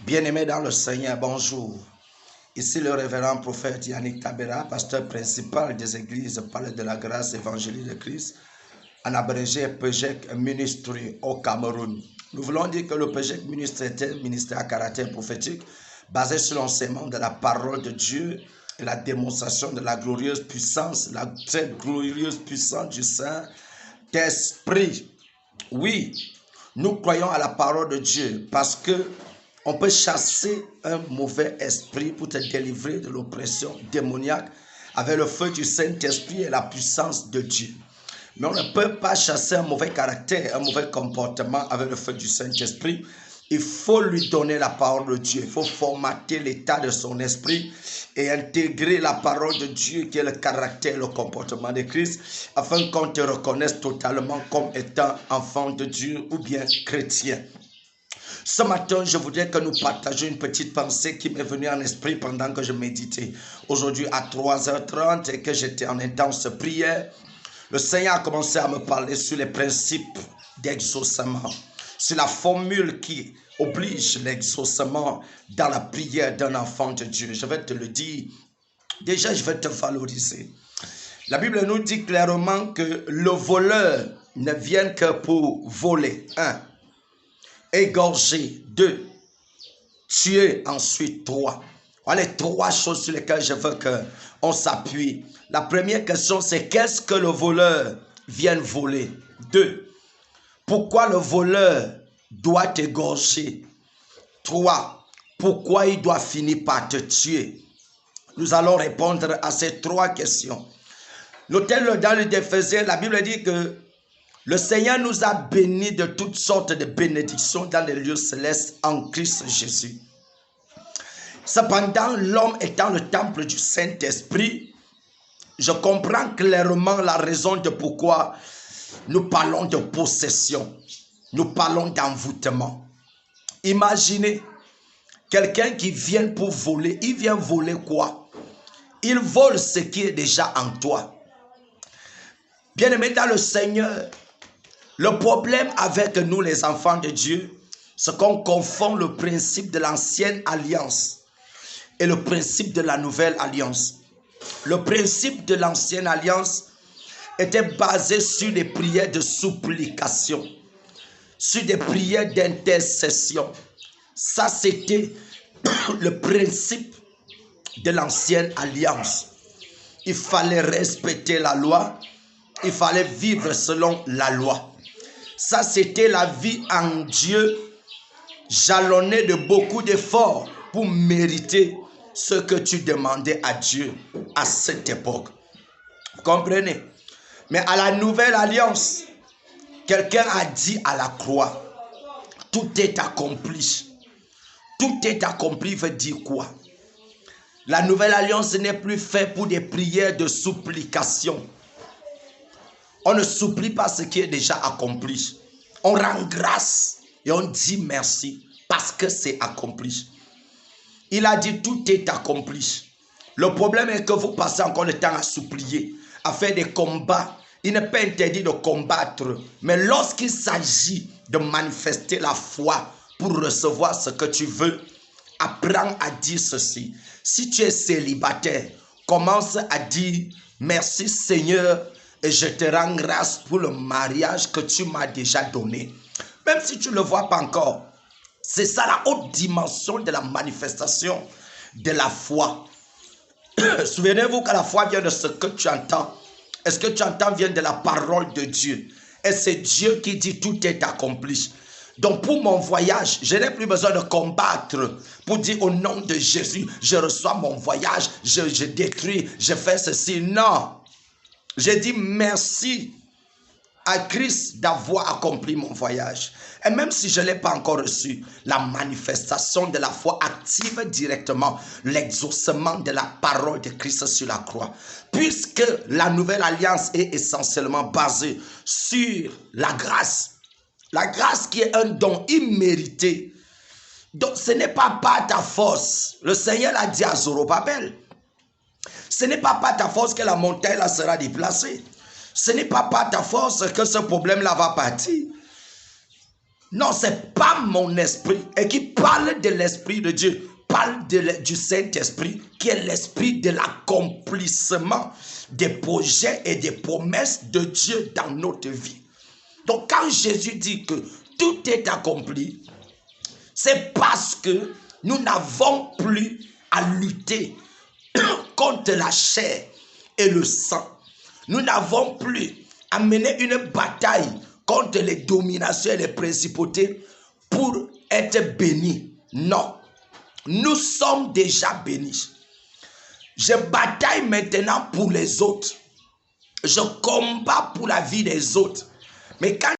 Bien-aimés dans le Seigneur, bonjour. Ici le révérend prophète Yannick Tabera, pasteur principal des églises Palais de la Grâce Évangélique de Christ, en abrégé PGEC Ministry au Cameroun. Nous voulons dire que le PGEC Ministry est un ministère à caractère prophétique basé sur l'enseignement de la parole de Dieu et la démonstration de la glorieuse puissance, la très glorieuse puissance du Saint-Esprit. Oui, nous croyons à la parole de Dieu parce que on peut chasser un mauvais esprit pour te délivrer de l'oppression démoniaque avec le feu du Saint-Esprit et la puissance de Dieu. Mais on ne peut pas chasser un mauvais caractère, un mauvais comportement avec le feu du Saint-Esprit. Il faut lui donner la parole de Dieu. Il faut formater l'état de son esprit et intégrer la parole de Dieu qui est le caractère, le comportement de Christ, afin qu'on te reconnaisse totalement comme étant enfant de Dieu ou bien chrétien. Ce matin, je voudrais que nous partagions une petite pensée qui m'est venue en esprit pendant que je méditais. Aujourd'hui à 3h30 et que j'étais en intense prière, le Seigneur a commencé à me parler sur les principes d'exaucement, sur la formule qui oblige l'exaucement dans la prière d'un enfant de Dieu. Je vais te le dire. Déjà, je vais te valoriser. La Bible nous dit clairement que le voleur ne vient que pour voler. 1. Égorger. 2. Tuer. Ensuite 3. Voilà les 3 choses sur lesquelles je veux qu'on s'appuie. La première question, c'est qu'est-ce que le voleur vient voler? 2. Pourquoi le voleur doit t'égorger? 3. Pourquoi il doit finir par te tuer? Nous allons répondre à ces 3 questions. Notez dans le d'Éphésiens, la Bible dit que le Seigneur nous a bénis de toutes sortes de bénédictions dans les lieux célestes en Christ Jésus. Cependant, l'homme étant le temple du Saint-Esprit, je comprends clairement la raison de pourquoi nous parlons de possession, nous parlons d'envoûtement. Imaginez quelqu'un qui vient pour voler, il vient voler quoi? Il vole ce qui est déjà en toi. Bien-aimés dans le Seigneur, le problème avec nous les enfants de Dieu, c'est qu'on confond le principe de l'ancienne alliance et le principe de la nouvelle alliance. Le principe de l'ancienne alliance était basé sur des prières de supplication, sur des prières d'intercession. Ça, c'était le principe de l'ancienne alliance. Il fallait respecter la loi, il fallait vivre selon la loi. Ça, c'était la vie en Dieu, jalonnée de beaucoup d'efforts pour mériter ce que tu demandais à Dieu à cette époque. Vous comprenez? Mais à la nouvelle alliance, quelqu'un a dit à la croix, tout est accompli. Tout est accompli veut dire quoi? La nouvelle alliance n'est plus faite pour des prières de supplication. On ne supplie pas ce qui est déjà accompli. On rend grâce et on dit merci parce que c'est accompli. Il a dit tout est accompli. Le problème est que vous passez encore le temps à supplier, à faire des combats. Il n'est pas interdit de combattre. Mais lorsqu'il s'agit de manifester la foi pour recevoir ce que tu veux, apprends à dire ceci. Si tu es célibataire, commence à dire merci Seigneur et je te rends grâce pour le mariage que tu m'as déjà donné. Même si tu ne le vois pas encore, c'est ça la haute dimension de la manifestation de la foi. Souvenez-vous que la foi vient de ce que tu entends. Et ce que tu entends vient de la parole de Dieu. Et c'est Dieu qui dit tout est accompli. Donc pour mon voyage, je n'ai plus besoin de combattre pour dire au nom de Jésus, je reçois mon voyage, je détruis, je fais ceci. Non. J'ai dit merci à Christ d'avoir accompli mon voyage. Et même si je ne l'ai pas encore reçu, la manifestation de la foi active directement l'exaucement de la parole de Christ sur la croix. Puisque la nouvelle alliance est essentiellement basée sur la grâce. La grâce qui est un don immérité. Donc ce n'est pas par ta force. Le Seigneur l'a dit à Zorobabel. Ce n'est pas par ta force que la montagne là sera déplacée. Ce n'est pas par ta force que ce problème là va partir. Non, c'est pas mon esprit. Et qui parle de l'esprit de Dieu, parle du Saint-Esprit, qui est l'esprit de l'accomplissement des projets et des promesses de Dieu dans notre vie. Donc quand Jésus dit que tout est accompli, c'est parce que nous n'avons plus à lutter contre la chair et le sang. Nous n'avons plus à mener une bataille contre les dominations et les principautés pour être bénis. Non, nous sommes déjà bénis. Je bataille maintenant pour les autres. Je combats pour la vie des autres. Mais quand